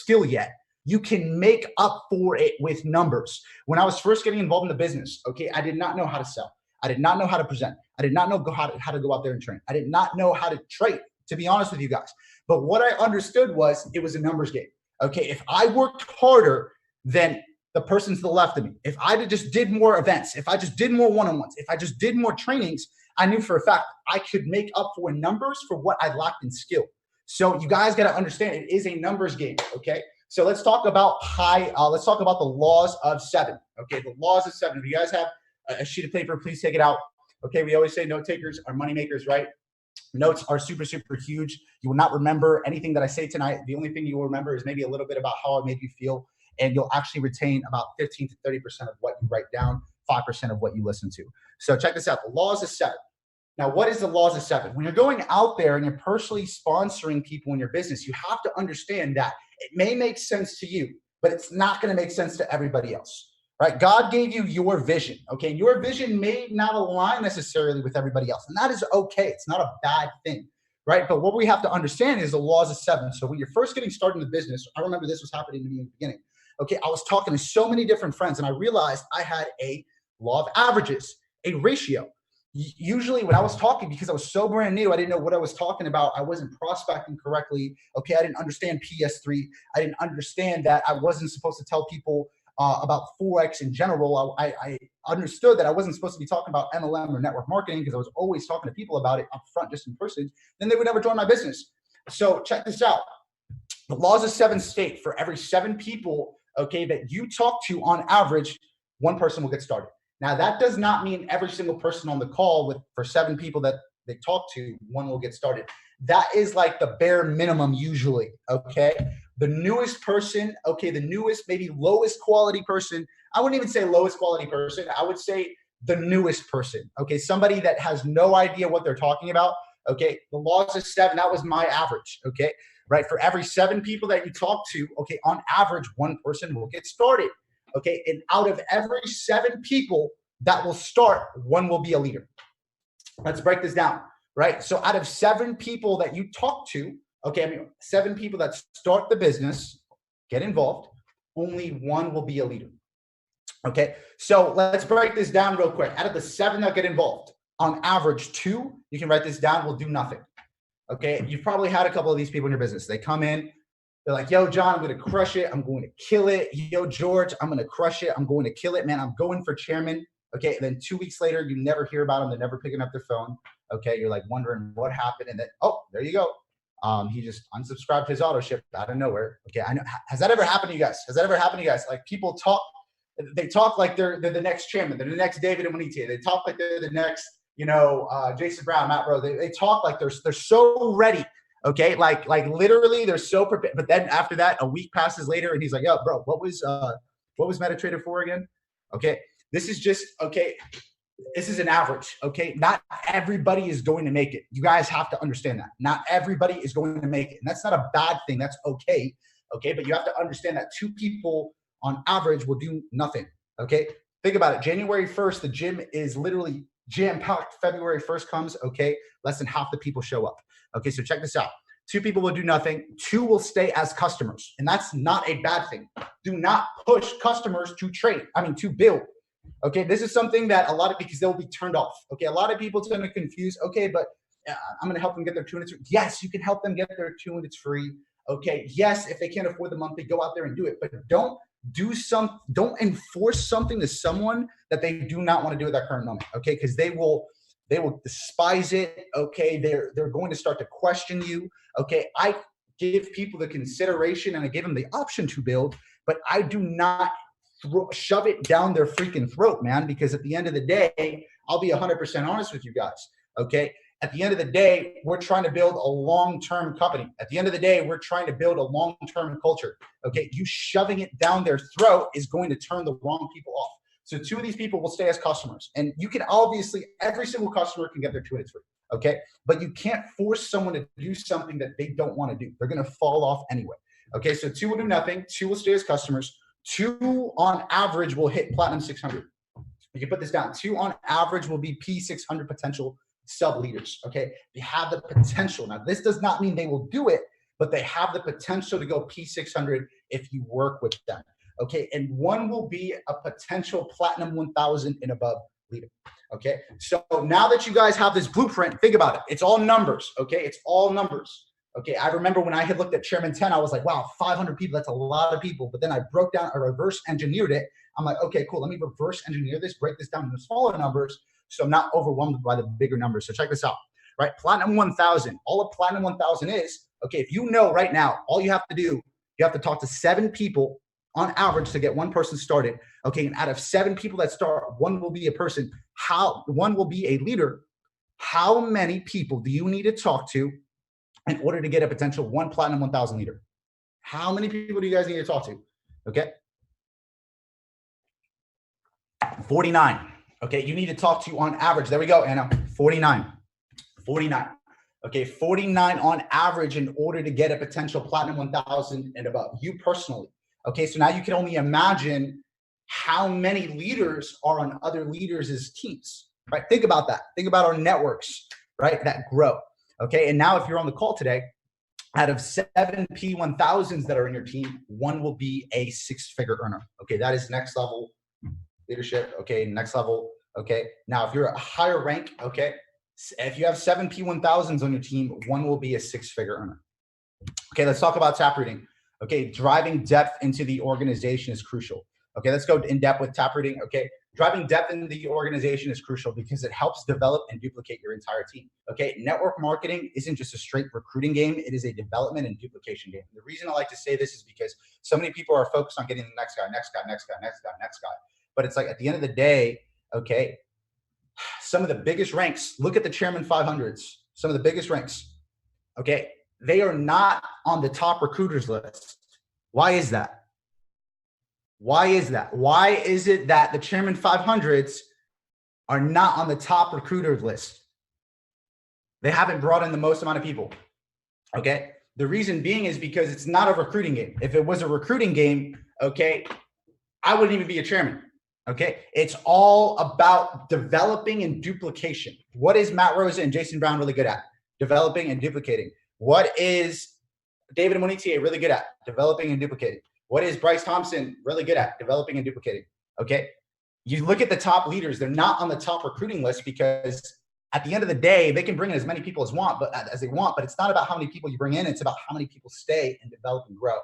skill yet, you can make up for it with numbers. When I was first getting involved in the business, okay, I did not know how to sell. I did not know how to present. I did not know how to go out there and train. I did not know how to trade, to be honest with you guys. But what I understood was it was a numbers game. Okay, if I worked harder than the person to the left of me, if I just did more events, if I just did more one-on-ones, if I just did more trainings, I knew for a fact I could make up for numbers for what I lacked in skill. So you guys got to understand it is a numbers game. Okay. So let's talk about let's talk about the laws of 7. Okay. The laws of 7. If you guys have a sheet of paper, please take it out. Okay. We always say note takers are money makers, right? Notes are super, super huge. You will not remember anything that I say tonight. The only thing you will remember is maybe a little bit about how I made you feel. And you'll actually retain about 15 to 30% of what you write down, 5% of what you listen to. So check this out. The laws of 7. Now, what is the laws of 7? When you're going out there and you're personally sponsoring people in your business, you have to understand that it may make sense to you, but it's not going to make sense to everybody else, right? God gave you your vision, okay? And your vision may not align necessarily with everybody else, and that is okay. It's not a bad thing, right? But what we have to understand is the laws of 7. So when you're first getting started in the business, I remember this was happening to me in the beginning. Okay, I was talking to so many different friends, and I realized I had a law of averages, a ratio. Usually when I was talking, because I was so brand new, I didn't know what I was talking about. I wasn't prospecting correctly. Okay, I didn't understand PS3. I didn't understand that I wasn't supposed to tell people about Forex in general. I understood that I wasn't supposed to be talking about MLM or network marketing because I was always talking to people about it up front, just in person. Then they would never join my business. So check this out. The laws of 7 state for every 7 people, okay, that you talk to on average, 1 person will get started. Now, that does not mean every single person on the call for 7 people that they talk to, 1 will get started. That is like the bare minimum usually, okay? The newest person, okay, the newest, maybe lowest quality person, I wouldn't even say lowest quality person, I would say the newest person, okay? Somebody that has no idea what they're talking about, okay? The laws of 7, that was my average, okay? Right, for every 7 people that you talk to, okay, on average, 1 person will get started, okay? And out of every 7 people that will start, 1 will be a leader. Let's break this down, right? So out of 7 people that you talk to, okay, 7 people that start the business, get involved, only 1 will be a leader, okay? So let's break this down real quick. Out of the 7 that get involved, on average, 2, you can write this down, will do nothing. Okay, you've probably had a couple of these people in your business. They come in, they're like, yo, John, I'm going to crush it. I'm going to kill it. Yo, George, I'm going to crush it. I'm going to kill it, man. I'm going for chairman. Okay, and then 2 weeks later, you never hear about them. They're never picking up their phone. Okay, you're like wondering what happened. And then, oh, there you go. He just unsubscribed his auto ship out of nowhere. Okay, I know. Has that ever happened to you guys? Has that ever happened to you guys? Like people talk, they talk like they're the next chairman. They're the next David and Juanita. They talk like they're the next, Jason Brown, Matt Rowe. They talk like they're so ready. Okay, like literally they're so prepared. But then after that, a week passes later, and he's like, "Yo, bro, what was MetaTrader for again?" Okay, this is just okay. This is an average. Okay, not everybody is going to make it. You guys have to understand that. Not everybody is going to make it, and that's not a bad thing. That's okay. Okay, but you have to understand that 2 people on average will do nothing. Okay, think about it. January 1st, the gym is literally jam-packed. February 1st comes, okay, less than half the people show up. Okay, so check this out. 2 people will do nothing. 2 will stay as customers, and that's not a bad thing. Do not push customers to trade. To build. Okay, this is something that because they'll be turned off. Okay, a lot of people tend to confuse, okay, but I'm going to help them get their 2 minutes. Yes, you can help them get their 2 minutes free. Okay, yes, if they can't afford the monthly, go out there and do it, but don't enforce something to someone that they do not want to do at that current moment, okay? Because they will despise it, okay? They're going to start to question you, okay? I give people the consideration and I give them the option to build, but I do not shove it down their freaking throat, man, because at the end of the day, I'll be 100% honest with you guys, okay? At the end of the day, we're trying to build a long-term company. At the end of the day, we're trying to build a long-term culture. Okay, you shoving it down their throat is going to turn the wrong people off. So 2 of these people will stay as customers. And you can obviously, every single customer can get their 2 minutes free. Okay, but you can't force someone to do something that they don't want to do. They're going to fall off anyway. Okay, so 2 will do nothing. 2 will stay as customers. 2 on average will hit Platinum 600. You can put this down. 2 on average will be P600 potential sub leaders. Okay, they have the potential. Now, this does not mean they will do it, but they have the potential to go P600 if you work with them. Okay, and one will be a potential Platinum 1000 and above leader. Okay, so now that you guys have this blueprint, think about it. It's all numbers. Okay, it's all numbers. Okay, I remember when I had looked at Chairman 10, I was like, wow, 500 people, that's a lot of people. But then I broke down, I reverse engineered it. I'm like, okay, cool, let me reverse engineer this, break this down into smaller numbers so I'm not overwhelmed by the bigger numbers. So check this out, right? Platinum 1000, all of Platinum 1000 is, okay, if you know right now, all you have to do, you have to talk to 7 people on average to get one person started. Okay, and out of 7 people that start, one will be a person, one will be a leader. How many people do you need to talk to in order to get a potential one Platinum 1000 leader? How many people do you guys need to talk to? Okay. 49. Okay, you need to talk to on average. There we go, Anna. 49. 49. Okay, 49 on average in order to get a potential Platinum 1000 and above. You personally. Okay, so now you can only imagine how many leaders are on other leaders' teams, right? Think about that. Think about our networks, right, that grow. Okay, and now if you're on the call today, out of 7 P1000s that are in your team, one will be a 6-figure earner. Okay, that is next level leadership. Okay, next level. Okay, now if you're a higher rank, okay, if you have 7 P1000s on your team, one will be a 6-figure earner. Okay, let's talk about taproting. Okay, driving depth into the organization is crucial. Okay, let's go in depth with taproting. Okay, driving depth into the organization is crucial because it helps develop and duplicate your entire team. Okay, network marketing isn't just a straight recruiting game. It is a development and duplication game. The reason I like to say this is because so many people are focused on getting the next guy, next guy, next guy, next guy, next guy. But it's like at the end of the day, okay, some of the biggest ranks, look at the Chairman 500s, some of the biggest ranks, okay, they are not on the top recruiters list. Why is that? Why is that? Why is it that the Chairman 500s are not on the top recruiters list? They haven't brought in the most amount of people. Okay. The reason being is because it's not a recruiting game. If it was a recruiting game, okay, I wouldn't even be a chairman. Okay. It's all about developing and duplication. What is Matt Rosa and Jason Brown really good at? Developing and duplicating. What is David Monetier really good at? Developing and duplicating. What is Bryce Thompson really good at? Developing and duplicating. Okay. You look at the top leaders, they're not on the top recruiting list because at the end of the day, they can bring in as many people as they want, but it's not about how many people you bring in. It's about how many people stay and develop and grow.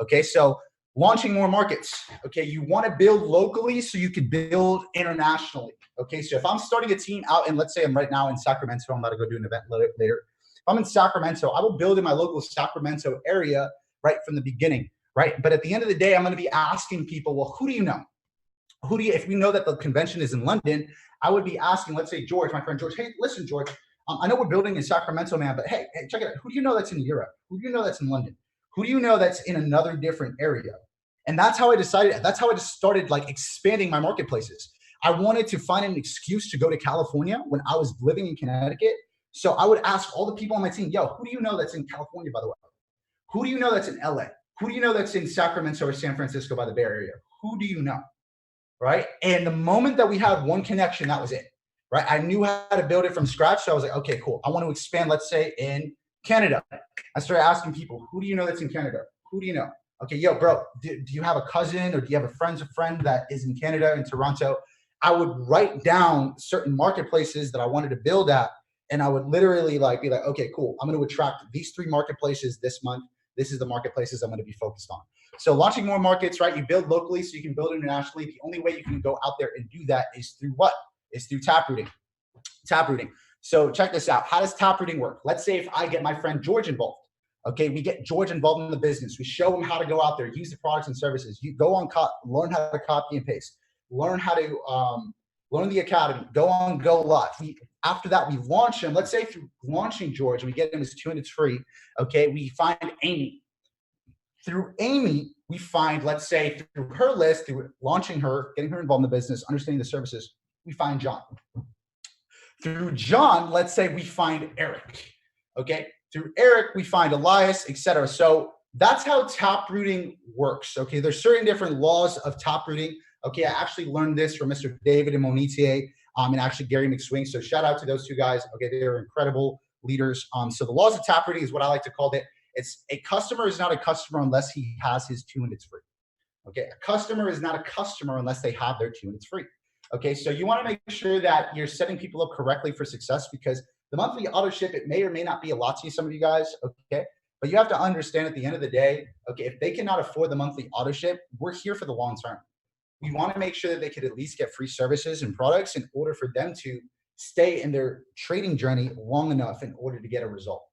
Okay. So launching more markets. Okay. You want to build locally so you can build internationally. Okay. So if I'm starting a team out and let's say I'm right now in Sacramento, I'm about to go do an event later. If I'm in Sacramento, I will build in my local Sacramento area right from the beginning. Right. But at the end of the day, I'm going to be asking people, well, who do you know? If we know that the convention is in London, I would be asking, let's say, George, my friend George, hey, listen, George, I know we're building in Sacramento, man, but hey, check it out. Who do you know that's in Europe? Who do you know that's in London? Who do you know that's in another different area? And that's how I decided. That's how I just started like expanding my marketplaces. I wanted to find an excuse to go to California when I was living in Connecticut. So I would ask all the people on my team, yo, who do you know that's in California, by the way? Who do you know that's in LA? Who do you know that's in Sacramento or San Francisco by the Bay Area? Who do you know? Right. And the moment that we had one connection, that was it. Right. I knew how to build it from scratch. So I was like, okay, cool. I want to expand, let's say in Canada. I started asking people, who do you know that's in Canada? Who do you know? Okay, yo, bro, do you have a cousin or do you have a friend that is in Canada, in Toronto? I would write down certain marketplaces that I wanted to build at. And I would literally be like, okay, cool. I'm going to attract these 3 marketplaces this month. This is the marketplaces I'm going to be focused on. So launching more markets, right? You build locally so you can build internationally. The only way you can go out there and do that is through what? Is through taprooting. Taprooting. So check this out. How does taprooting work? Let's say if I get my friend George involved. Okay, we get George involved in the business. We show him how to go out there, use the products and services. You go on, learn how to copy and paste. Learn how to learn the academy. Go on, go live. After that, we launch him. Let's say through launching George, and we get him his 2 and it's free. Okay, we find Amy. Through Amy, we find, let's say, through her list, through launching her, getting her involved in the business, understanding the services, we find John. Through John, let's say we find Eric. Okay, through Eric, we find Elias, etc. So that's how taprooting works. Okay, there's certain different laws of taprooting. Okay, I actually learned this from Mr. David and Monetier and actually Gary McSwing. So shout out to those 2 guys. Okay, they're incredible leaders. So the laws of taprooting is what I like to call it. It's a customer is not a customer unless he has his 2 and it's free. Okay, a customer is not a customer unless they have their 2 and it's free. Okay, so you want to make sure that you're setting people up correctly for success, because the monthly auto ship, it may or may not be a lot to you, some of you guys, okay? But you have to understand at the end of the day, okay, if they cannot afford the monthly auto ship, we're here for the long term. We want to make sure that they could at least get free services and products in order for them to stay in their trading journey long enough in order to get a result,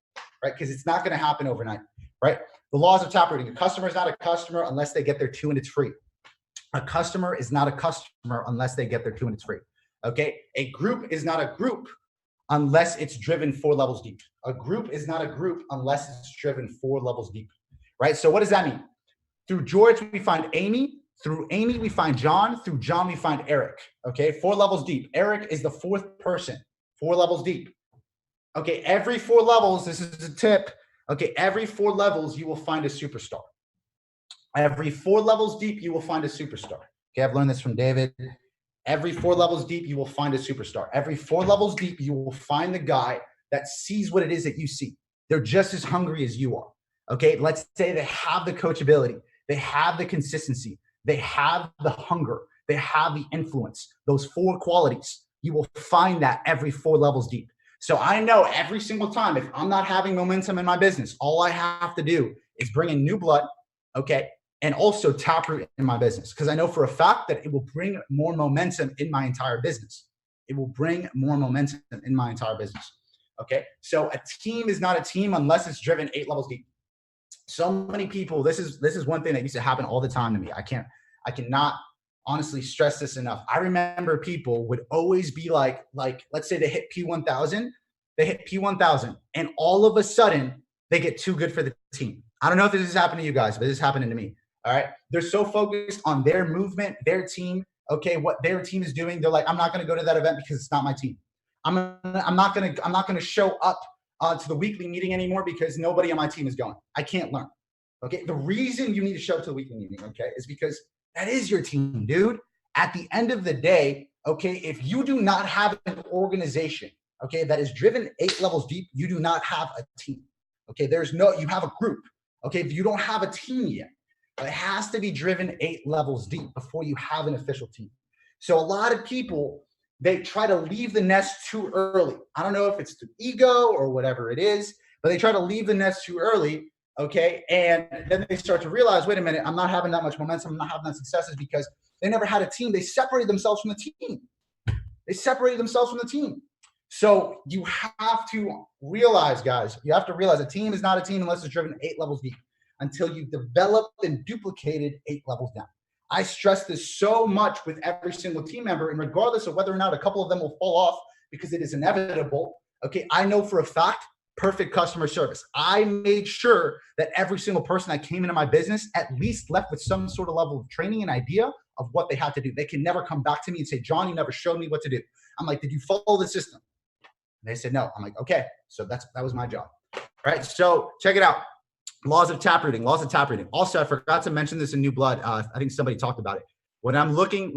right? Because it's not going to happen overnight, right? The laws of taproting. A customer is not a customer unless they get their 2 and it's free. A customer is not a customer unless they get their 2 and it's free. Okay. A group is not a group unless it's driven 4 levels deep. A group is not a group unless it's driven 4 levels deep, right? So what does that mean? Through George, we find Amy. Through Amy, we find John. Through John, we find Eric. Okay. 4 levels deep. Eric is the 4th person, 4 levels deep. Okay. Every 4 levels, this is a tip. Okay. Every 4 levels, you will find a superstar. Every 4 levels deep, you will find a superstar. Okay, I've learned this from David. Every 4 levels deep, you will find a superstar. Every 4 levels deep, you will find the guy that sees what it is that you see. They're just as hungry as you are. Okay, let's say they have the coachability, they have the consistency, they have the hunger, they have the influence. Those 4 qualities, you will find that every 4 levels deep. So I know every single time, if I'm not having momentum in my business, all I have to do is bring in new blood, okay, and also taproot in my business, because I know for a fact that it will bring more momentum in my entire business. It will bring more momentum in my entire business. Okay. So a team is not a team unless it's driven 8 levels deep. So many people, this is one thing that used to happen all the time to me. I cannot honestly stress this enough. I remember people would always be like, let's say they hit P1000, and all of a sudden they get too good for the team. I don't know if this has happened to you guys, but this is happening to me. All right. They're so focused on their movement, their team, okay, what their team is doing. They're like, I'm not going to go to that event because it's not my team. I'm not going to show up to the weekly meeting anymore because nobody on my team is going. I can't learn. Okay. The reason you need to show up to the weekly meeting, okay, is because that is your team, dude. At the end of the day, okay, if you do not have an organization, okay, that is driven 8 levels deep, you do not have a team. Okay. You have a group. Okay. If you don't have a team yet, it has to be driven 8 levels deep before you have an official team. So a lot of people, they try to leave the nest too early. I don't know if it's the ego or whatever it is, but they try to leave the nest too early, okay? And then they start to realize, wait a minute, I'm not having that much momentum, I'm not having that successes because they never had a team. They separated themselves from the team. So you have to realize, guys, a team is not a team unless it's driven 8 levels deep, until you've developed and duplicated 8 levels down. I stress this so much with every single team member, and regardless of whether or not a couple of them will fall off, because it is inevitable, okay, I know for a fact, perfect customer service. I made sure that every single person that came into my business at least left with some sort of level of training and idea of what they had to do. They can never come back to me and say, John, you never showed me what to do. I'm like, did you follow the system? And they said, no. I'm like, okay, so that was my job. All right, so check it out. Laws of taprooting. Also, I forgot to mention this in New Blood. I think somebody talked about it. When I'm looking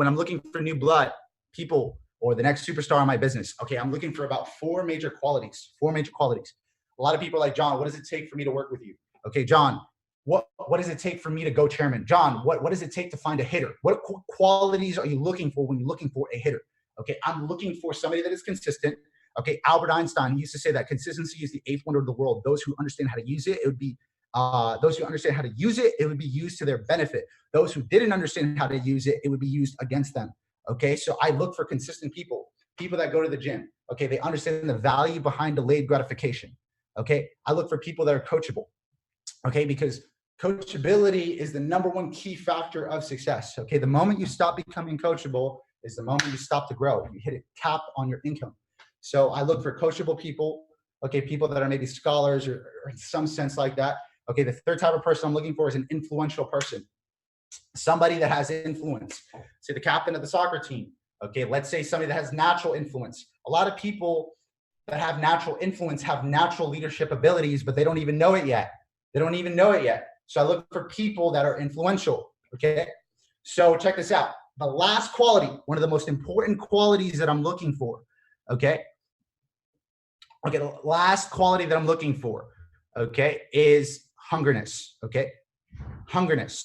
for new blood people or the next superstar in my business, okay, I'm looking for about 4 major qualities. A lot of people are like, John, what does it take for me to work with you? Okay, John, what does it take for me to go chairman? John, what does it take to find a hitter? What qualities are you looking for when you're looking for a hitter? Okay, I'm looking for somebody that is consistent. Okay, Albert Einstein used to say that consistency is the 8th wonder of the world. Those who understand how to use it, it would be used to their benefit. Those who didn't understand how to use it, it would be used against them. Okay, so I look for consistent people that go to the gym. Okay, they understand the value behind delayed gratification. Okay, I look for people that are coachable. Okay, because coachability is the #1 key factor of success. Okay, the moment you stop becoming coachable is the moment you stop to grow. You hit a cap on your income. So I look for coachable people. Okay, people that are maybe scholars or in some sense like that. Okay, the 3rd type of person I'm looking for is an influential person. Somebody that has influence. Say the captain of the soccer team. Okay, let's say somebody that has natural influence. A lot of people that have natural influence have natural leadership abilities, but they don't even know it yet. So I look for people that are influential. Okay, so check this out. The last quality, one of the most important qualities that I'm looking for. Okay, the last quality that I'm looking for, okay, is hungerness, okay? Hungerness.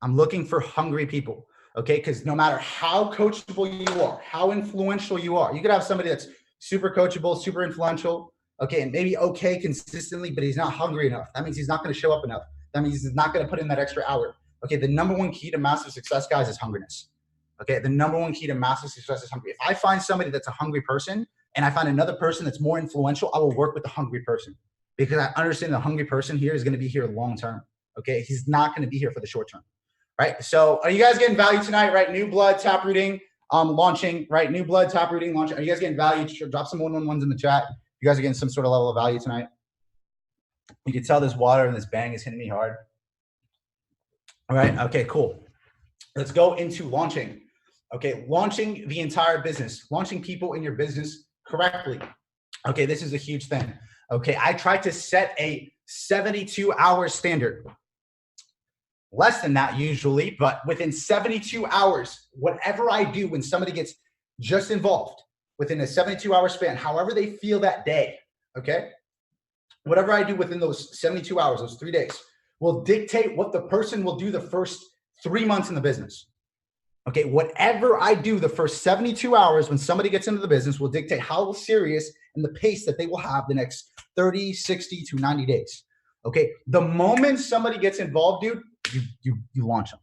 I'm looking for hungry people, okay? Because no matter how coachable you are, how influential you are, you could have somebody that's super coachable, super influential, okay, and maybe okay consistently, but he's not hungry enough. That means he's not going to show up enough. That means he's not going to put in that extra hour. Okay, the number one key to massive success, guys, is hungerness. Okay, the number one key to massive success is hungry. If I find somebody that's a hungry person and I find another person that's more influential, I will work with the hungry person because I understand the hungry person here is going to be here long term. Okay, he's not going to be here for the short term. Right. So are you guys getting value tonight? Right. New blood taprooting, launching. Right. New blood taprooting, launching. Are you guys getting value? Drop some 1-on-1s in the chat. You guys are getting some sort of level of value tonight. You can tell this water and this bang is hitting me hard. All right. Okay, cool. Let's go into launching. Okay. Launching the entire business, launching people in your business correctly. Okay. This is a huge thing. Okay. I tried to set a 72-hour standard. Less than that usually, but within 72 hours, whatever I do when somebody gets just involved within a 72-hour span, however they feel that day, okay? Whatever I do within those 72 hours, those 3 days, will dictate what the person will do the first 3 months in the business. Okay, whatever I do the first 72 hours when somebody gets into the business will dictate how serious and the pace that they will have the next 30, 60 to 90 days. Okay, the moment somebody gets involved, dude, you launch them.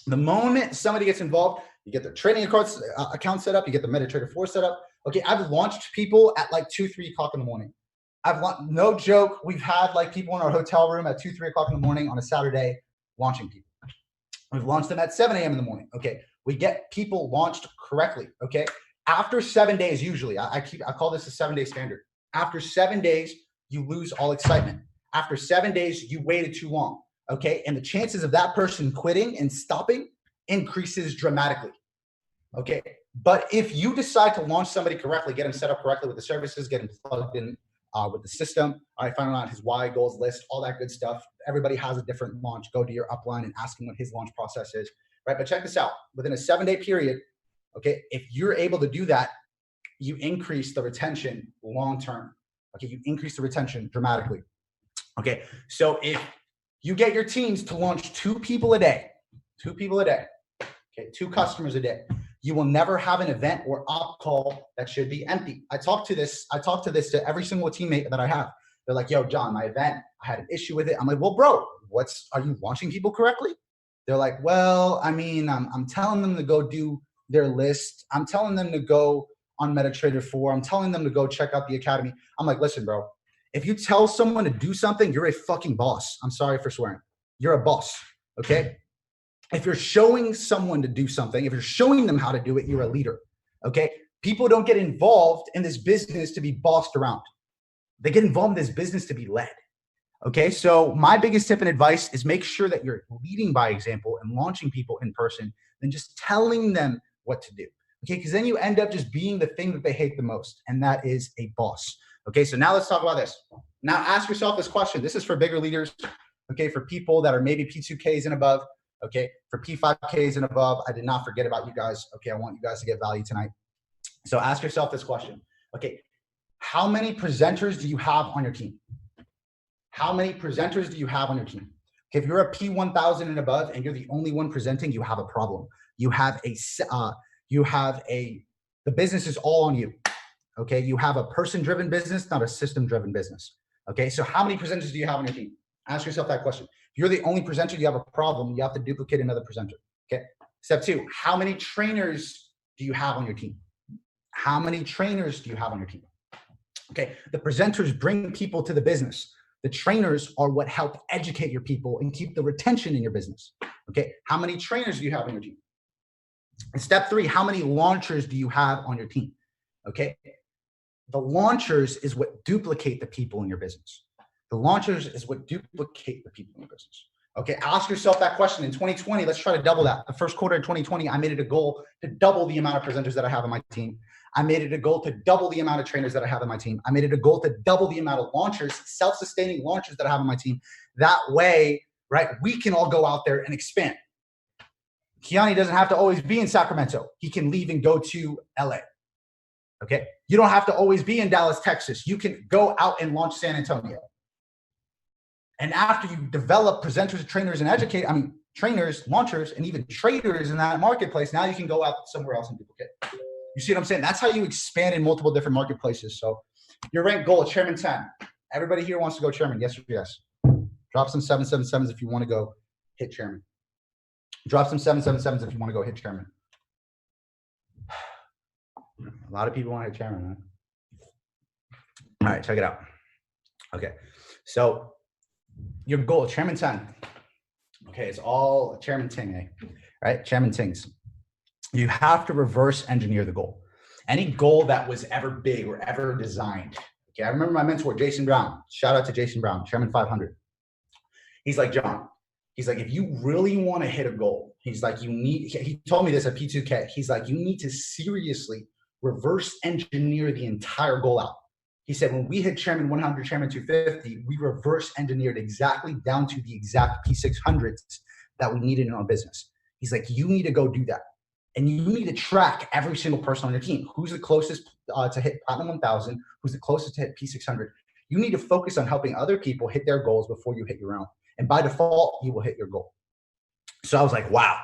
The moment somebody gets involved, you get their trading account set up, you get the MetaTrader 4 set up. Okay, I've launched people at like 2, 3 o'clock in the morning. No joke, we've had like people in our hotel room at 2, 3 o'clock in the morning on a Saturday launching people. We've launched them at 7 a.m. in the morning. Okay, we get people launched correctly. Okay, after 7 days, usually I call this a 7-day standard. After 7 days, you lose all excitement. After 7 days, you waited too long. Okay, and the chances of that person quitting and stopping increases dramatically. Okay, but if you decide to launch somebody correctly, get them set up correctly with the services, get them plugged in with the system, all right, find out his why, goals list, all that good stuff. Everybody has a different launch. Go to your upline and ask him what his launch process is, right? But check this out. Within a 7-day period, okay, if you're able to do that, you increase the retention long term. Okay, you increase the retention dramatically. Okay, so if you get your teams to launch 2 people a day, okay, 2 customers a day, you will never have an event or op call that should be empty. I talk to this to every single teammate that I have. They're like, yo, John, my event, I had an issue with it. I'm like, well, bro, are you launching people correctly? They're like, well, I mean, I'm telling them to go do their list. I'm telling them to go on MetaTrader 4. I'm telling them to go check out the academy. I'm like, listen, bro, if you tell someone to do something, you're a fucking boss. I'm sorry for swearing. You're a boss, okay? If you're showing someone to do something, if you're showing them how to do it, you're a leader, okay? People don't get involved in this business to be bossed around. They get involved in this business to be led, okay? So my biggest tip and advice is make sure that you're leading by example and launching people in person than just telling them what to do, okay? Because then you end up just being the thing that they hate the most, and that is a boss, okay? So now let's talk about this. Now ask yourself this question. This is for bigger leaders, okay? For people that are maybe P2Ks and above. Okay, for P5Ks and above, I did not forget about you guys. Okay, I want you guys to get value tonight. So ask yourself this question. Okay, how many presenters do you have on your team? How many presenters do you have on your team? Okay, if you're a P1000 and above and you're the only one presenting, you have a problem. The business is all on you. Okay, you have a person-driven business, not a system-driven business. Okay, so how many presenters do you have on your team? Ask yourself that question. If you're the only presenter, you have a problem. You have to duplicate another presenter. Okay. Step 2, how many trainers do you have on your team? How many trainers do you have on your team? Okay. The presenters bring people to the business. The trainers are what help educate your people and keep the retention in your business. Okay. How many trainers do you have on your team? And step 3, how many launchers do you have on your team? Okay. The launchers is what duplicate the people in your business. The launchers is what duplicate the people in the business. Okay, ask yourself that question. In 2020, let's try to double that. The first quarter of 2020, I made it a goal to double the amount of presenters that I have on my team. I made it a goal to double the amount of trainers that I have on my team. I made it a goal to double the amount of launchers, self-sustaining launchers that I have on my team. That way, right, we can all go out there and expand. Kiani doesn't have to always be in Sacramento. He can leave and go to LA. Okay, you don't have to always be in Dallas, Texas. You can go out and launch San Antonio. And after you develop presenters, trainers, and trainers, launchers, and even traders in that marketplace, now you can go out somewhere else and duplicate. You see what I'm saying? That's how you expand in multiple different marketplaces. So your rank goal, Chairman 10. Everybody here wants to go Chairman. Yes or yes? Drop some 777s if you want to go hit Chairman. Drop some 777s if you want to go hit Chairman. A lot of people want to hit Chairman, man. All right, check it out. Okay, so your goal, Chairman 10. Okay, it's all Chairman Ting, eh? Right? Chairman Tings. You have to reverse engineer the goal. Any goal that was ever big or ever designed. Okay, I remember my mentor, Jason Brown. Shout out to Jason Brown, Chairman 500. He's like, John, he's like, if you really want to hit a goal, he's like, he told me this at P2K. He's like, you need to seriously reverse engineer the entire goal out. He said, when we hit Chairman 100, Chairman 250, we reverse engineered exactly down to the exact P600s that we needed in our business. He's like, you need to go do that. And you need to track every single person on your team. Who's the closest to hit Platinum 1000? Who's the closest to hit P600? You need to focus on helping other people hit their goals before you hit your own. And by default, you will hit your goal. So I was like, wow,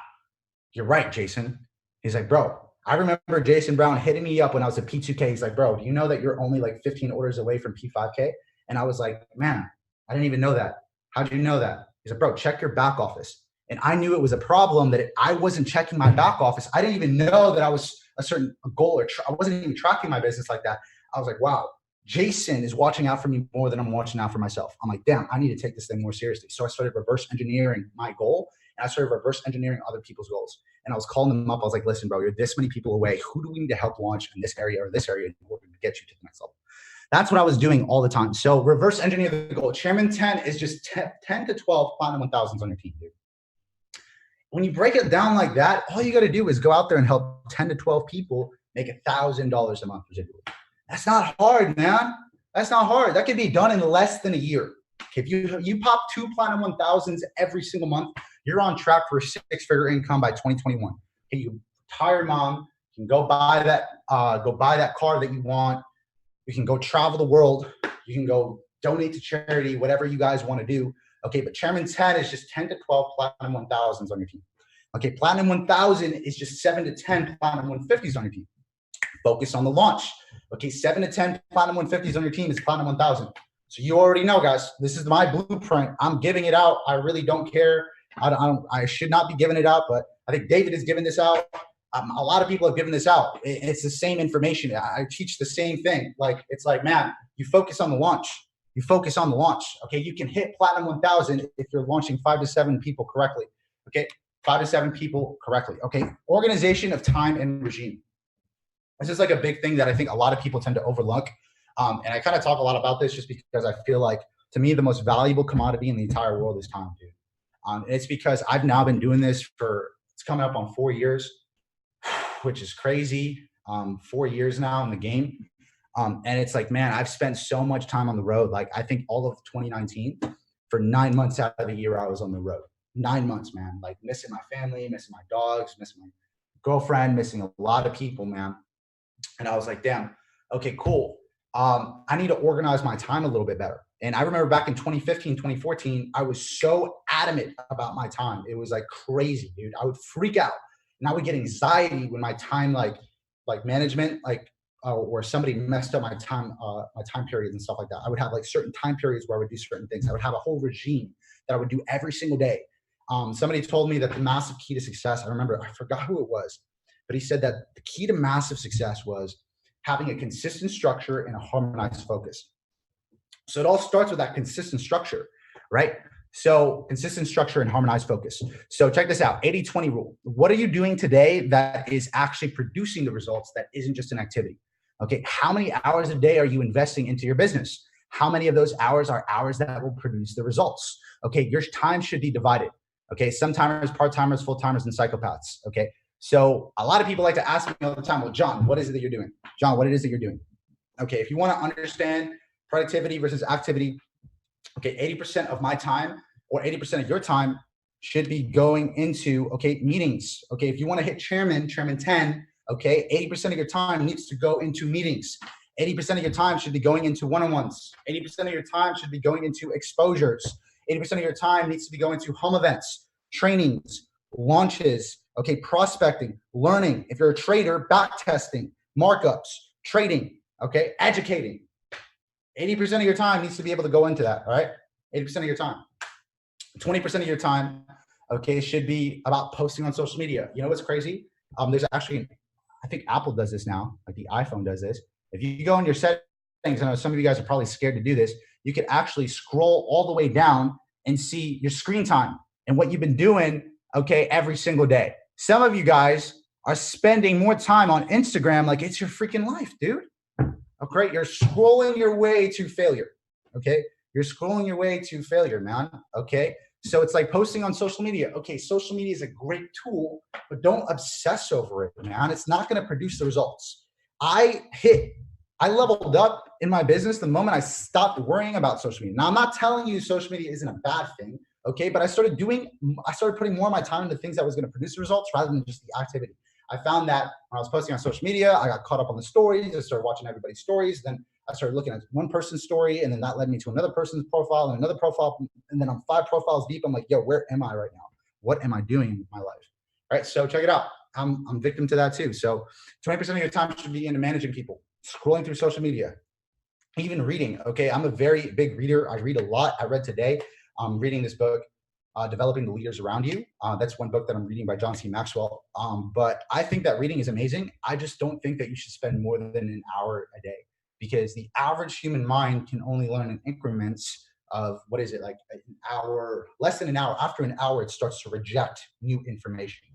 you're right, Jason. He's like, bro, I remember Jason Brown hitting me up when I was at P2K. He's like, bro, do you know that you're only like 15 orders away from P5K? And I was like, man, I didn't even know that. How'd you know that? He's like, bro, check your back office. And I knew it was a problem that I wasn't checking my back office. I didn't even know that I was a certain goal, or I wasn't even tracking my business like that. I was like, wow, Jason is watching out for me more than I'm watching out for myself. I'm like, damn, I need to take this thing more seriously. So I started reverse engineering my goal, and I started reverse engineering other people's goals. And I was calling them up. I was like, listen, bro, you're this many people away. Who do we need to help launch in this area or this area in order to get you to the next level? That's what I was doing all the time. So reverse engineer the goal. Chairman 10 is just 10 to 12 Platinum 1000s on your team, dude. When you break it down like that, all you got to do is go out there and help 10 to 12 people make $1,000 a month residual. That's not hard, man. That's not hard. That can be done in less than a year. If you pop 2 Platinum 1000s every single month, you're on track for a 6-figure income by 2021. Okay, you retire mom, you can go buy that car that you want. You can go travel the world. You can go donate to charity, whatever you guys want to do. Okay, but Chairman 10 is just 10 to 12 Platinum 1000s on your team. Okay, Platinum 1000 is just 7 to 10 Platinum 150s on your team. Focus on the launch. Okay, 7 to 10 Platinum 150s on your team is Platinum 1000. So you already know, guys, this is my blueprint. I'm giving it out. I really don't care. I should not be giving it out, but I think David is giving this out. A lot of people have given this out. It's the same information. I teach the same thing. Like, it's like, man, you focus on the launch. You focus on the launch. Okay, you can hit Platinum 1000 if you're launching 5 to 7 people correctly. Okay, 5 to 7 people correctly. Okay, organization of time and regime. This is like a big thing that I think a lot of people tend to overlook. And I kind of talk a lot about this just because I feel like, to me, the most valuable commodity in the entire world is time, dude. And it's because I've now been doing this it's coming up on 4 years, which is crazy. 4 years now in the game. And it's like, man, I've spent so much time on the road. Like, I think all of 2019, for 9 months out of the year, I was on the road. 9 months, man. Like, missing my family, missing my dogs, missing my girlfriend, missing a lot of people, man. And I was like, damn, okay, cool. I need to organize my time a little bit better. And I remember back in 2015, 2014, I was so adamant about my time. It was like crazy, dude. I would freak out. And I would get anxiety when my time, like management, or somebody messed up my time periods and stuff like that. I would have like certain time periods where I would do certain things. I would have a whole regime that I would do every single day. Somebody told me that the massive key to success, I forgot who it was, but he said that the key to massive success was having a consistent structure and a harmonized focus. So it all starts with that consistent structure, right? So consistent structure and harmonized focus. So check this out, 80-20 rule. What are you doing today that is actually producing the results that isn't just an activity? Okay, how many hours a day are you investing into your business? How many of those hours are hours that will produce the results? Okay, your time should be divided. Okay, some-timers, part-timers, full-timers, and psychopaths. Okay, so a lot of people like to ask me all the time, well, John, what is it that you're doing? John, what it is that you're doing? Okay, if you want to understand productivity versus activity, okay, 80% of my time or 80% of your time should be going into, okay, meetings. Okay, if you want to hit Chairman 10, okay, 80% of your time needs to go into meetings. 80% of your time should be going into one-on-ones. 80% of your time should be going into exposures. 80% of your time needs to be going to home events, trainings, launches, okay, prospecting, learning. If you're a trader, back testing, markups, trading, okay, educating. 80% of your time needs to be able to go into that, all right? 80% of your time. 20% of your time, okay, should be about posting on social media. You know what's crazy? There's actually, I think Apple does this now, like the iPhone does this. If you go in your settings, I know some of you guys are probably scared to do this, you can actually scroll all the way down and see your screen time and what you've been doing, okay, every single day. Some of you guys are spending more time on Instagram like it's your freaking life, dude. Okay, you're scrolling your way to failure, okay? You're scrolling your way to failure, man, okay? So it's like posting on social media. Okay, social media is a great tool, but don't obsess over it, man. It's not gonna produce the results. I leveled up in my business the moment I stopped worrying about social media. Now, I'm not telling you social media isn't a bad thing, okay? But I started putting more of my time into things that was gonna produce the results rather than just the activity. I found that when I was posting on social media, I got caught up on the stories. I started watching everybody's stories. Then I started looking at one person's story, and then that led me to another person's profile and another profile. And then I'm 5 profiles deep. I'm like, yo, where am I right now? What am I doing with my life? All right, so check it out. I'm victim to that too. So 20% of your time should be into managing people, scrolling through social media, even reading. Okay, I'm a very big reader. I read a lot. I read today. I'm reading this book, Developing the Leaders Around You. That's one book that I'm reading by John C. Maxwell. But I think that reading is amazing. I just don't think that you should spend more than an hour a day, because the average human mind can only learn in increments of, what is it, like an hour, less than an hour. After an hour, it starts to reject new information.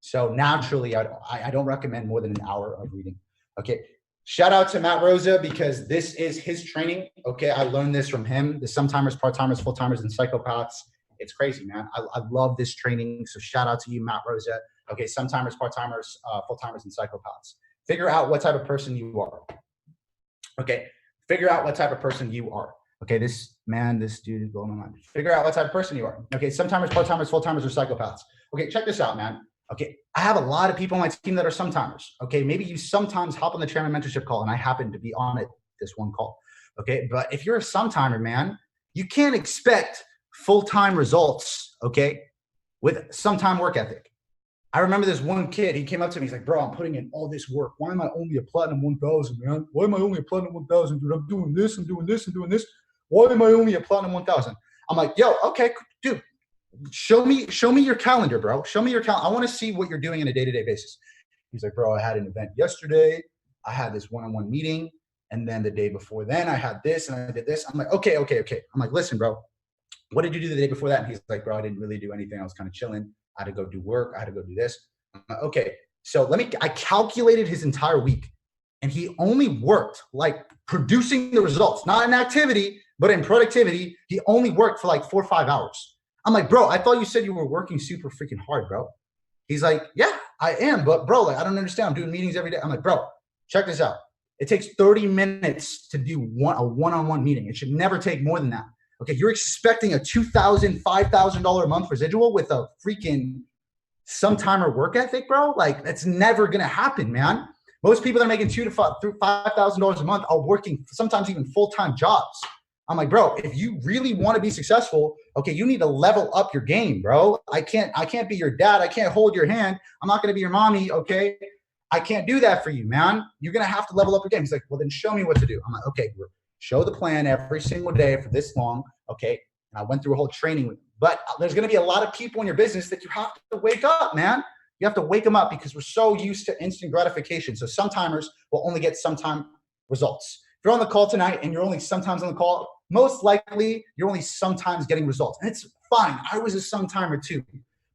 So naturally, I don't recommend more than an hour of reading. Okay. Shout out to Matt Rosa, because this is his training. Okay. I learned this from him. The sometimers, part-timers, full-timers, and psychopaths. It's crazy, man. I love this training. So shout out to you, Matt Rosa. Okay. Sometimers, part-timers, full-timers, and psychopaths. Figure out what type of person you are. Okay. Figure out what type of person you are. Okay. This dude is blowing my mind. Figure out what type of person you are. Okay. Sometimers, part-timers, full-timers, or psychopaths. Okay. Check this out, man. Okay. I have a lot of people on my team that are sometimers. Okay. Maybe you sometimes hop on the Chairman Mentorship call, and I happen to be on it, this one call. Okay. But if you're a sometimer, man, you can't expect full-time results, okay, with sometime work ethic. I remember this one kid, he came up to me, he's like, bro, I'm putting in all this work. Why am I only a platinum 1000, man? Why am I only a platinum 1000, dude? I'm doing this, I'm doing this, I'm doing this. Why am I only a platinum 1000? I'm like, yo, okay, dude, show me your calendar, bro. Show me your calendar. I want to see what you're doing on a day-to-day basis. He's like, bro, I had an event yesterday. I had this one-on-one meeting. And then the day before then I had this and I did this. I'm like, okay. I'm like, listen, bro, what did you do the day before that? And he's like, bro, I didn't really do anything. I was kind of chilling. I had to go do work. I had to go do this. I'm like, okay. So I calculated his entire week, and he only worked like producing the results, not in activity, but in productivity. He only worked for like 4 or 5 hours. I'm like, bro, I thought you said you were working super freaking hard, bro. He's like, yeah, I am. But bro, like, I don't understand. I'm doing meetings every day. I'm like, bro, check this out. It takes 30 minutes to do a one-on-one meeting. It should never take more than that. Okay, you're expecting a $2,000, $5,000 a month residual with a freaking sometimer work ethic, bro? Like, that's never gonna happen, man. Most people that are making $2,000 to $5,000 a month are working sometimes even full-time jobs. I'm like, bro, if you really want to be successful, okay, you need to level up your game, bro. I can't be your dad. I can't hold your hand. I'm not gonna be your mommy, okay? I can't do that for you, man. You're gonna have to level up your game. He's like, well, then show me what to do. I'm like, okay, bro. Show the plan every single day for this long, okay? And I went through a whole training with him. But there's going to be a lot of people in your business that you have to wake up, man. You have to wake them up, because we're so used to instant gratification. So sometimers will only get sometime results. If you're on the call tonight and you're only sometimes on the call, most likely you're only sometimes getting results. And it's fine. I was a sometimer too.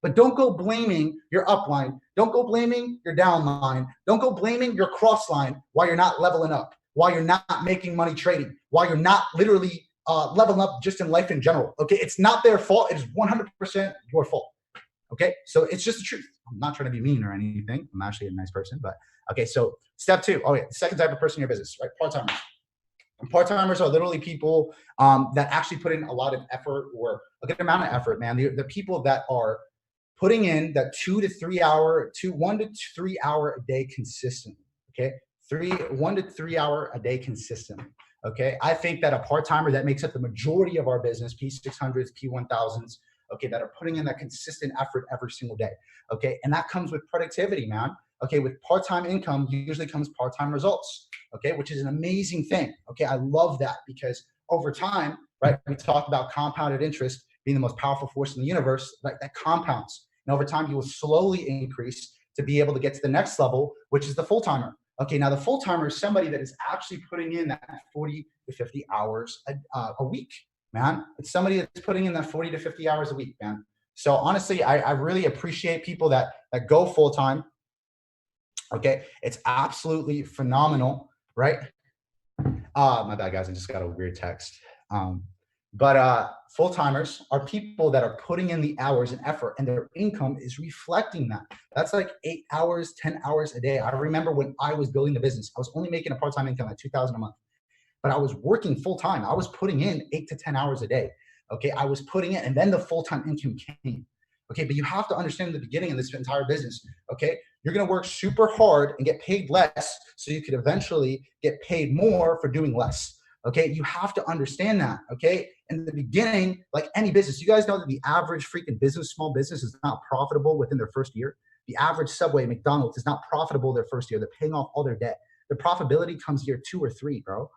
But don't go blaming your upline. Don't go blaming your downline. Don't go blaming your crossline while you're not leveling up, while you're not making money trading, while you're not literally leveling up just in life in general. Okay, it's not their fault. It is 100% your fault. Okay, so it's just the truth. I'm not trying to be mean or anything. I'm actually a nice person, but okay. So step 2. Okay, the second type of person in your business, right? Part-timers. And part-timers are literally people that actually put in a lot of effort, or a good amount of effort, man. The people that are putting in that 1 to 3 hour a day consistently. Okay, 1 to 3 hour a day consistently. Okay. I think that a part-timer that makes up the majority of our business, P600s, P1000s, okay, that are putting in that consistent effort every single day. Okay. And that comes with productivity, man. Okay. With part-time income usually comes part-time results. Okay. Which is an amazing thing. Okay. I love that because over time, right, we talk about compounded interest being the most powerful force in the universe, like that compounds. And over time, you will slowly increase to be able to get to the next level, which is the full-timer. Okay, now the full-timer is somebody that is actually putting in that 40 to 50 hours a week, man. It's somebody that's putting in that 40 to 50 hours a week, man. So honestly, I really appreciate people that go full-time. Okay, it's absolutely phenomenal, right? My bad, guys. I just got a weird text. But full timers are people that are putting in the hours and effort, and their income is reflecting that. That's like 8 hours, 10 hours a day. I remember when I was building the business, I was only making a part time income at 2,000 a month, but I was working full time. I was putting in 8 to 10 hours a day. Okay, I was putting in, and then the full time income came. Okay, but you have to understand in the beginning of this entire business. Okay, you're going to work super hard and get paid less so you could eventually get paid more for doing less. Okay, you have to understand that. Okay, in the beginning, like any business, you guys know that the average freaking business, small business, is not profitable within their first year. The average Subway, McDonald's is not profitable their first year. They're paying off all their debt. The profitability comes year 2 or 3, bro.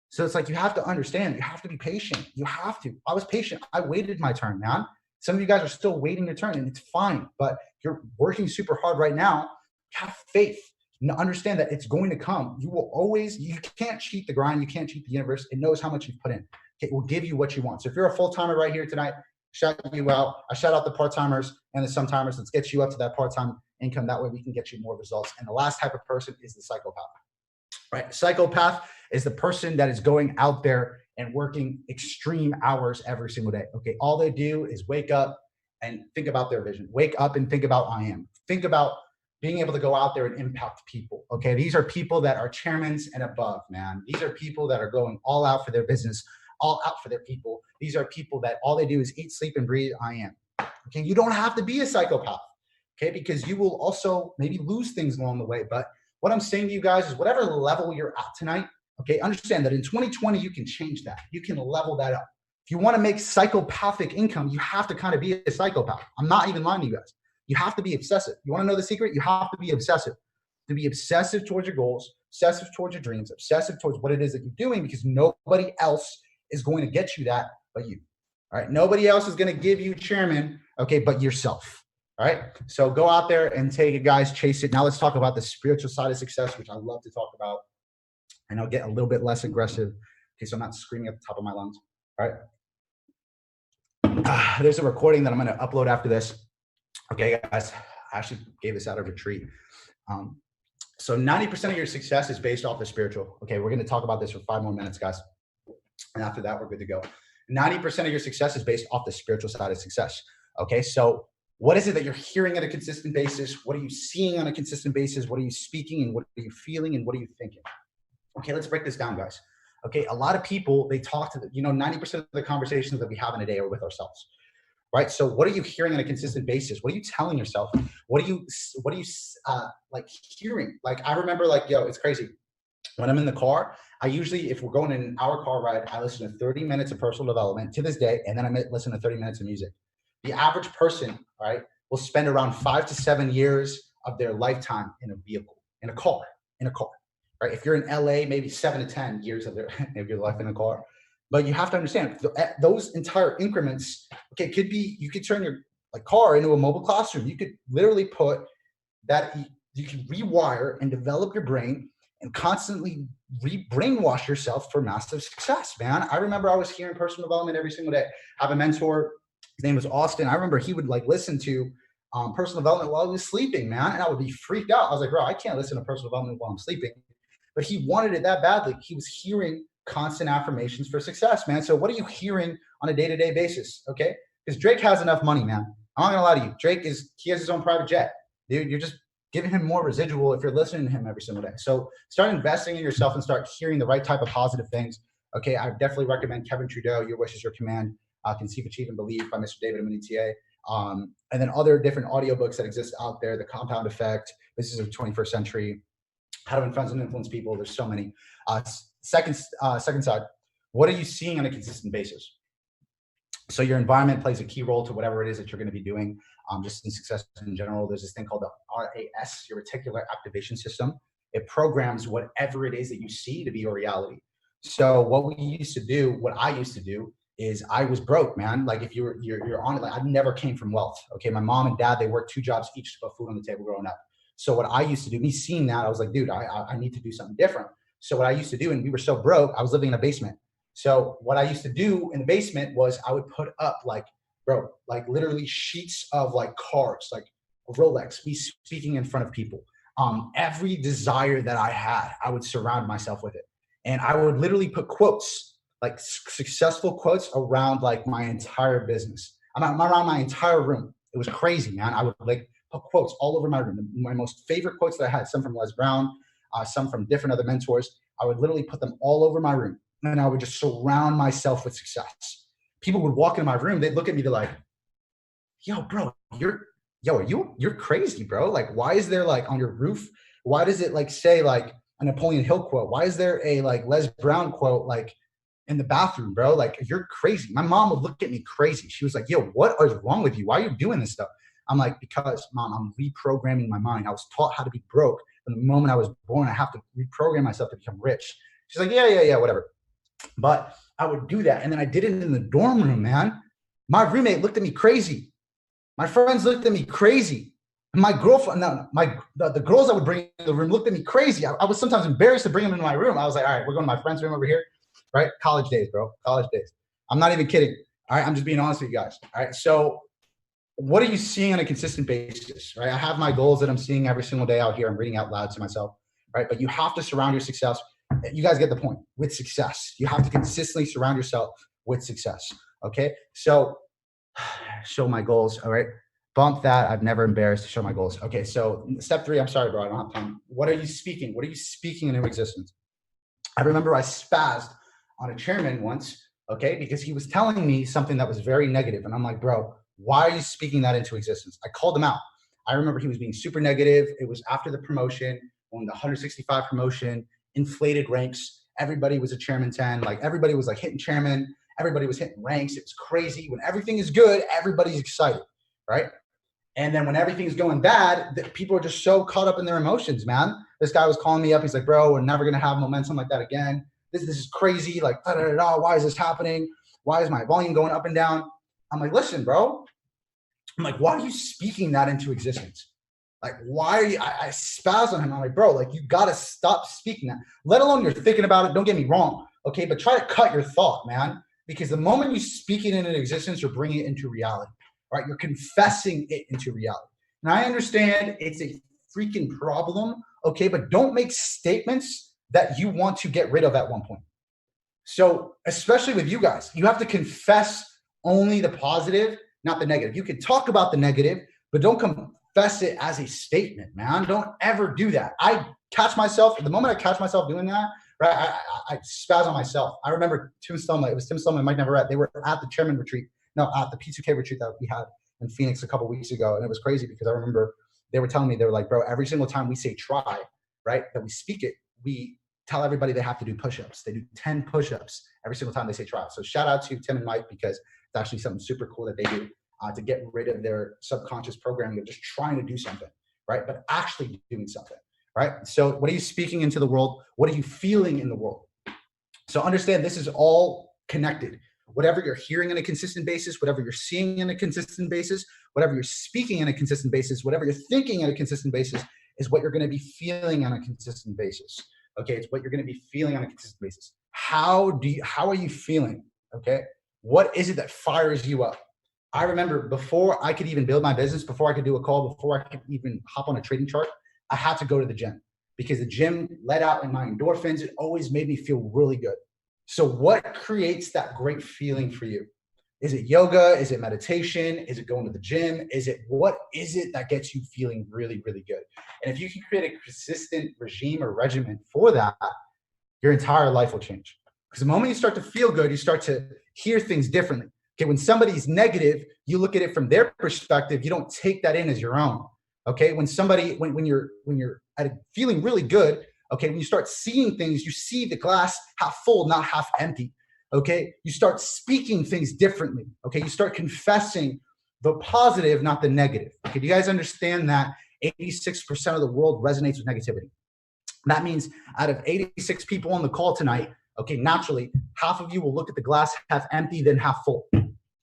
So it's like you have to understand, you have to be patient. You have to. I was patient. I waited my turn, man. Some of you guys are still waiting your turn, and it's fine, but you're working super hard right now. Have faith. Understand that it's going to come. You will always, you can't cheat the grind. You can't cheat the universe. It knows how much you've put in. It will give you what you want. So if you're a full-timer right here tonight, shout you out. I shout out the part-timers and the some-timers. Let's get you up to that part-time income. That way we can get you more results. And the last type of person is the psychopath. Right? Psychopath is the person that is going out there and working extreme hours every single day. Okay. All they do is wake up and think about their vision. Wake up and think about I am. Think about being able to go out there and impact people. Okay. These are people that are chairmans and above, man. These are people that are going all out for their business, all out for their people. These are people that all they do is eat, sleep, and breathe I am. Okay. You don't have to be a psychopath. Okay. Because you will also maybe lose things along the way. But what I'm saying to you guys is whatever level you're at tonight, okay, understand that in 2020, you can change that. You can level that up. If you want to make psychopathic income, you have to kind of be a psychopath. I'm not even lying to you guys. You have to be obsessive. You want to know the secret? You have to be obsessive. To be obsessive towards your goals, obsessive towards your dreams, obsessive towards what it is that you're doing, because nobody else is going to get you that but you. All right. Nobody else is going to give you chairman, okay, but yourself. All right. So go out there and take it, guys. Chase it. Now let's talk about the spiritual side of success, which I love to talk about. And I'll get a little bit less aggressive. Okay. So I'm not screaming at the top of my lungs. All right. There's a recording that I'm going to upload after this. Okay, guys. I actually gave this out of retreat. So 90% of your success is based off the spiritual. Okay. We're going to talk about this for 5 more minutes, guys. And after that, we're good to go. 90% of your success is based off the spiritual side of success. Okay. So what is it that you're hearing on a consistent basis? What are you seeing on a consistent basis? What are you speaking and what are you feeling and what are you thinking? Okay, let's break this down, guys. Okay, a lot of people, they talk to, 90% of the conversations that we have in a day are with ourselves, right? So what are you hearing on a consistent basis? What are you telling yourself? What are you like hearing? Like, I remember like, it's crazy. When I'm in the car, I usually, if we're going in an hour car ride, I listen to 30 minutes of personal development to this day, and then I listen to 30 minutes of music. The average person, right, will spend around 5 to 7 years of their lifetime in a vehicle, in a car, right? If you're in LA, maybe 7 to 10 years of your life in a car. But you have to understand those entire increments, okay, could be, you could turn your car into a mobile classroom. You could literally put that, you can rewire and develop your brain and constantly brainwash yourself for massive success, man. I remember I was hearing personal development every single day. I have a mentor. His name was Austin. I remember he would listen to personal development while he was sleeping, man. And I would be freaked out. I was like, bro, I can't listen to personal development while I'm sleeping. But he wanted it that badly. He was hearing constant affirmations for success, man. So what are you hearing on a day-to-day basis? Okay. Because Drake has enough money, man. I'm not gonna lie to you. He has his own private jet. Dude, you're just giving him more residual if you're listening to him every single day. So start investing in yourself and start hearing the right type of positive things. Okay. I definitely recommend Kevin Trudeau, Your Wish is Your Command. Conceive, Achieve, and Believe by Mr. David Amunitier. And then other different audiobooks that exist out there, The Compound Effect, This is the 21st Century, How to Influence and Influence People. There's so many. second side, what are you seeing on a consistent basis? So your environment plays a key role to whatever it is that you're going to be doing. Just in success in general, there's this thing called the RAS, your reticular activation system. It programs whatever it is that you see to be your reality. So what I used to do is I was broke, man. Like if you're on it, like I never came from wealth. Okay. My mom and dad, they worked 2 jobs each to put food on the table growing up. So what I used to do, me seeing that, I was like, dude, I need to do something different. So what I used to do, and we were so broke, I was living in a basement. So what I used to do in the basement was I would put up like literally sheets of like cars, like a Rolex, me speaking in front of people. Every desire that I had, I would surround myself with it. And I would literally put quotes, like successful quotes around like my entire business. I'm around my entire room. It was crazy, man. I would like put quotes all over my room. My most favorite quotes that I had, some from Les Brown, some from different other mentors. I would literally put them all over my room. And I would just surround myself with success. People would walk into my room. They'd look at me. They're like, yo, bro, you're crazy, bro. Like, why is there like on your roof? Why does it like say like a Napoleon Hill quote? Why is there a like Les Brown quote like in the bathroom, bro? Like, you're crazy. My mom would look at me crazy. She was like, yo, what is wrong with you? Why are you doing this stuff? I'm like, because mom, I'm reprogramming my mind. I was taught how to be broke from the moment I was born. I have to reprogram myself to become rich. She's like, yeah, whatever. But I would do that. And then I did it in the dorm room, man. My roommate looked at me crazy. My friends looked at me crazy. My girlfriend, the girls I would bring in the room looked at me crazy. I was sometimes embarrassed to bring them into my room. I was like, all right, we're going to my friend's room over here, right? College days, bro. College days. I'm not even kidding. All right. I'm just being honest with you guys. All right. So what are you seeing on a consistent basis, right? I have my goals that I'm seeing every single day out here. I'm reading out loud to myself, right? But you have to surround your success. You guys get the point, with success. You have to consistently surround yourself with success. Okay. So show my goals. All right. Bump that. I've never embarrassed to show my goals. Okay. So step 3, I'm sorry, bro. I don't have time. What are you speaking? What are you speaking into existence? I remember I spazzed on a chairman once. Okay. Because he was telling me something that was very negative. And I'm like, bro, why are you speaking that into existence? I called him out. I remember he was being super negative. It was after the promotion, on the 165 promotion, inflated ranks. Everybody was a chairman 10. Like everybody was like hitting chairman. Everybody was hitting ranks. It was crazy. When everything is good, everybody's excited, right? And then when everything's going bad, people are just so caught up in their emotions, man. This guy was calling me up. He's like, bro, we're never going to have momentum like that again. This is crazy. Like, why is this happening? Why is my volume going up and down? I'm like, listen, bro. I'm like, why are you speaking that into existence? Like, why are you, I spaz on him. I'm like, bro, like, you got to stop speaking that, let alone you're thinking about it. Don't get me wrong. Okay. But try to cut your thought, man, because the moment you speak it into existence, you're bringing it into reality, right? You're confessing it into reality. And I understand it's a freaking problem. Okay. But don't make statements that you want to get rid of at one point. So especially with you guys, you have to confess only the positive, not the negative. You can talk about the negative, but don't confess it as a statement, man. Don't ever do that. I catch myself, the moment I catch myself doing that, right, I spaz on myself. I remember Tim Stillman, it was Tim Stillman and Mike Neverett. They were at the chairman retreat, at the P2K retreat that we had in Phoenix a couple weeks ago. And it was crazy because I remember they were telling me, they were like, bro, every single time we say try, right, that we speak it, we tell everybody they have to do push-ups. They do 10 push-ups every single time they say try. So shout out to Tim and Mike, because it's actually something super cool that they do to get rid of their subconscious programming of just trying to do something, right? But actually doing something, right? So what are you speaking into the world? What are you feeling in the world? So understand this is all connected. Whatever you're hearing on a consistent basis, whatever you're seeing on a consistent basis, whatever you're speaking on a consistent basis, whatever you're thinking on a consistent basis is what you're going to be feeling on a consistent basis. Okay, it's what you're going to be feeling on a consistent basis. How are you feeling? Okay, what is it that fires you up? I remember before I could even build my business, before I could do a call, before I could even hop on a trading chart, I had to go to the gym, because the gym let out in my endorphins. It always made me feel really good. So what creates that great feeling for you? Is it yoga? Is it meditation? Is it going to the gym? What is it that gets you feeling really, really good? And if you can create a consistent regime or regimen for that, your entire life will change. Because the moment you start to feel good, you start to hear things differently. Okay, when somebody's negative, you look at it from their perspective. You don't take that in as your own. Okay, when you're feeling really good, Okay, when you start seeing things, you see the glass half full, not half empty. Okay, you start speaking things differently. Okay, you start confessing the positive, not the negative. Okay, do you guys understand that 86% of the world resonates with negativity? That means out of 86 people on the call tonight, okay, naturally, half of you will look at the glass half empty, then half full.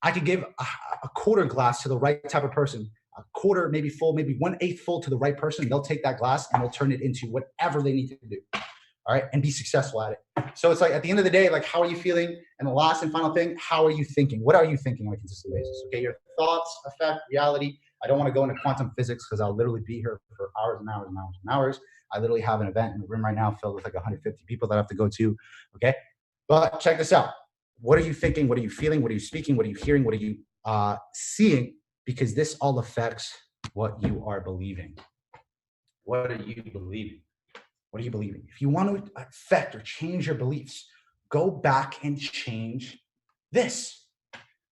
I could give a quarter glass to the right type of person, a quarter maybe full, maybe 1/8 full to the right person. They'll take that glass and they'll turn it into whatever they need to do. All right, and be successful at it. So it's like at the end of the day, like, how are you feeling? And the last and final thing, how are you thinking? What are you thinking on a consistent basis? Okay, your thoughts affect reality. I don't want to go into quantum physics because I'll literally be here for hours and hours and hours and hours. I literally have an event in the room right now filled with like 150 people that I have to go to. Okay, but check this out. What are you thinking? What are you feeling? What are you speaking? What are you hearing? What are you seeing? Because this all affects what you are believing. What are you believing? What are you believing? If you want to affect or change your beliefs, go back and change this.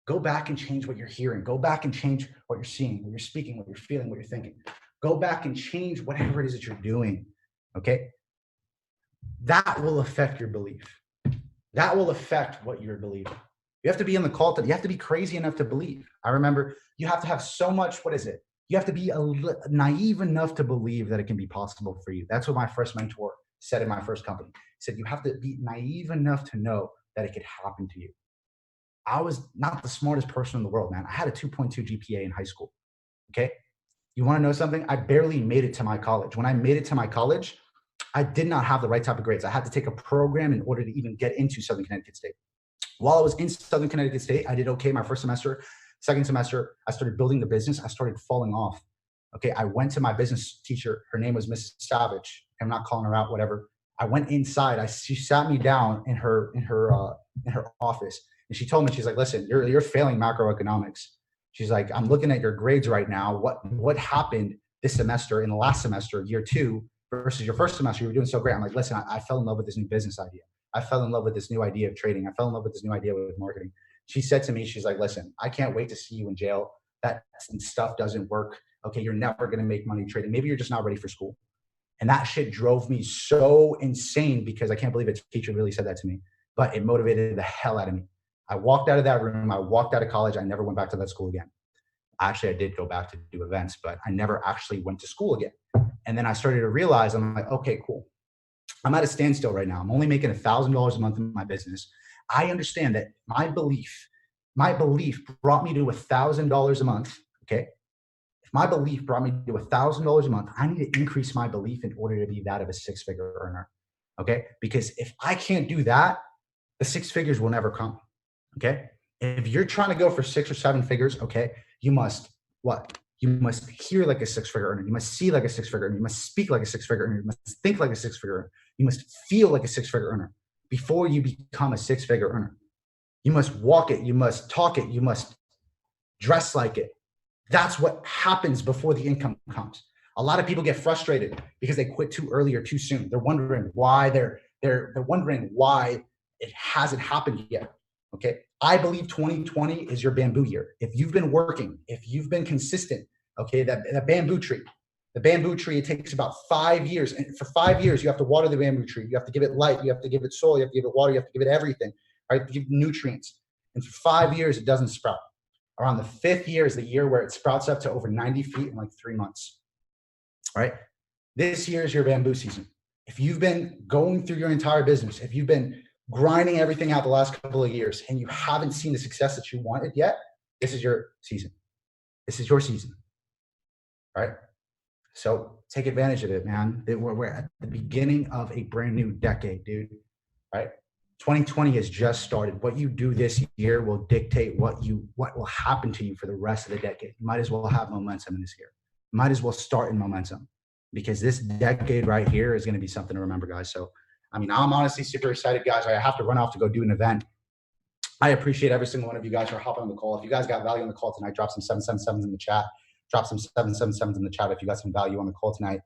Go back and change what you're hearing. Go back and change what you're seeing, what you're speaking, what you're feeling, what you're thinking. Go back and change whatever it is that you're doing. Okay? That will affect your belief. That will affect what you're believing. You have to be in the cult. You have to be crazy enough to believe. I remember you have to have so much, what is it? You have to be naive enough to believe that it can be possible for you. That's what my first mentor said in my first company. He said, you have to be naive enough to know that it could happen to you. I was not the smartest person in the world, man. I had a 2.2 GPA in high school. Okay. You want to know something? I barely made it to my college. When I made it to my college, I did not have the right type of grades. I had to take a program in order to even get into Southern Connecticut State. While I was in Southern Connecticut State, I did okay my first semester. Second semester, I started building the business. I started falling off. Okay, I went to my business teacher. Her name was Mrs. Savage. I'm not calling her out, whatever. I went inside. She sat me down in her office, and she told me, she's like, "Listen, you're failing macroeconomics." She's like, "I'm looking at your grades right now. What happened this semester in the last semester, year 2, versus your first semester? You were doing so great." I'm like, "Listen, I fell in love with this new business idea. I fell in love with this new idea of trading. I fell in love with this new idea with marketing." She said to me, she's like, "Listen, I can't wait to see you in jail. That stuff doesn't work. Okay, you're never going to make money trading. Maybe you're just not ready for school." And that shit drove me so insane because I can't believe a teacher really said that to me, but it motivated the hell out of me. I walked out of that room. I walked out of college. I never went back to that school again. Actually, I did go back to do events, but I never actually went to school again. And then I started to realize, I'm like, okay, cool. I'm at a standstill right now. I'm only making $1,000 a month in my business. I understand that my belief brought me to $1,000 a month. Okay. If my belief brought me to $1,000 a month, I need to increase my belief in order to be that of a 6-figure earner. Okay. Because if I can't do that, the 6 figures will never come. Okay. If you're trying to go for 6 or 7 figures, okay, you must what? You must hear like a 6-figure earner. You must see like a 6-figure earner. You must speak like a 6-figure earner. You must think like a 6-figure earner. You must feel like a 6-figure earner before you become a 6-figure earner. You must walk it. You must talk it. You must dress like it. That's what happens before the income comes. A lot of people get frustrated because they quit too early or too soon. They're wondering why they're wondering why it hasn't happened yet. Okay. I believe 2020 is your bamboo year. If you've been working, if you've been consistent, okay, that bamboo tree, it takes about 5 years. And for 5 years, you have to water the bamboo tree. You have to give it light. You have to give it soil. You have to give it water. You have to give it everything, right? To give it nutrients. And for 5 years, it doesn't sprout. Around the 5th year is the year where it sprouts up to over 90 feet in like 3 months, right? This year is your bamboo season. If you've been going through your entire business, if you've been grinding everything out the last couple of years and you haven't seen the success that you wanted yet, this is your season. This is your season, right? So take advantage of it, man. We're at the beginning of a brand new decade, dude, right? 2020 has just started. What you do this year will dictate what will happen to you for the rest of the decade. You might as well have momentum in this year. You might as well start in momentum because this decade right here is going to be something to remember, guys. So, I mean, I'm honestly super excited, guys. I have to run off to go do an event. I appreciate every single one of you guys for hopping on the call. If you guys got value on the call tonight, drop some 777s in the chat. Drop some 777s in the chat if you got some value on the call tonight.